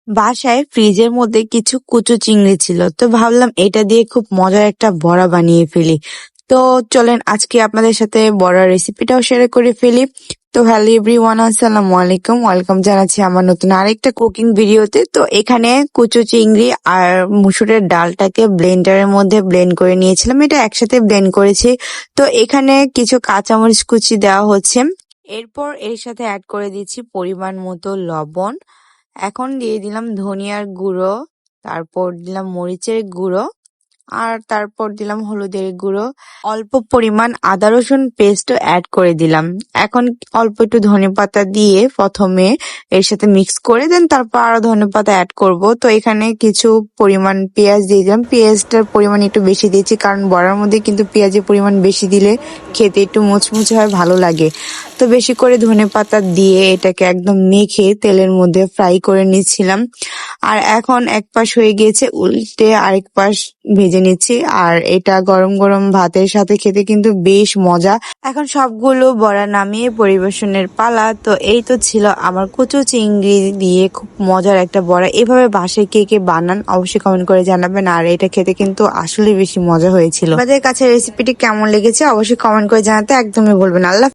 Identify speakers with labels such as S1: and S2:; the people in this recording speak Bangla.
S1: বাসায় ফ্রিজের মধ্যে কিছু কুচো চিংড়ি ছিল, তো ভাবলাম এটা দিয়ে খুব মজার একটা বড়া বানিয়ে ফেলি। তো চলেন আজকে আপনাদের সাথে বড়ার রেসিপিটাও শেয়ার করে ফেলি। তো হ্যালো এভরিওয়ান, আসসালামু আলাইকুম, ওয়েলকাম জানাচ্ছি আমার নতুন আরেকটা কুকিং ভিডিওতে। তো এখানে কুচো চিংড়ি আর মুসুরের ডালটাকে ব্লেন্ডারের মধ্যে ব্লেন্ড করে নিয়েছিলাম, এটা একসাথে ব্লেন্ড করেছি। তো এখানে কিছু কাঁচামরিচ কুচি দেওয়া হচ্ছে, এরপর এর সাথে অ্যাড করে দিচ্ছি পরিমাণ মতো লবণ। এখন দিয়ে দিলাম ধনিয়ার গুঁড়ো, তারপর দিলাম মরিচের গুঁড়ো, আর তারপর দিলাম হলুদের গুঁড়ো। অল্প পরিমাণ আদা রসুন পেস্টও অ্যাড করে দিলাম। এখন অল্প একটু ধনেপাতা দিয়ে প্রথমে এর সাথে মিক্স করে দেন, তারপর আরো ধনেপাতা অ্যাড করব। তো এখানে কিছু পরিমাণ পেঁয়াজ দিয়ে দিলাম, পেঁয়াজটার পরিমাণ একটু বেশি দিয়েছি কারণ বড়ার মধ্যে কিন্তু পেঁয়াজের পরিমাণ বেশি দিলে খেতে একটু মুচমুচে হয়, ভালো লাগে। তো বেশি করে ধনেপাতা দিয়ে এটাকে একদম মেখে তেলের মধ্যে ফ্রাই করে নিচ্ছিলাম। আর এখন এক পাশ হয়ে গিয়েছে, উল্টে আরেক পাশ ভেজে নিচ্ছি। আর এটা গরম গরম ভাতের সাথে খেতে কিন্তু বেশ মজা। এখন সবগুলো বড়া নামিয়ে পরিবেশনের পালা। তো এই তো ছিল আমার কুচো চিংড়ি দিয়ে খুব মজার একটা বড়া। এভাবে বাসায় কে কে বানান অবশ্যই কমেন্ট করে জানাবেন। আর এটা খেতে কিন্তু আসলে বেশি মজা হয়েছিল। আপনাদের কাছে রেসিপিটি কেমন লেগেছে অবশ্যই কমেন্ট করে জানাতে একদমই ভুলবেন না। আল্লাহ।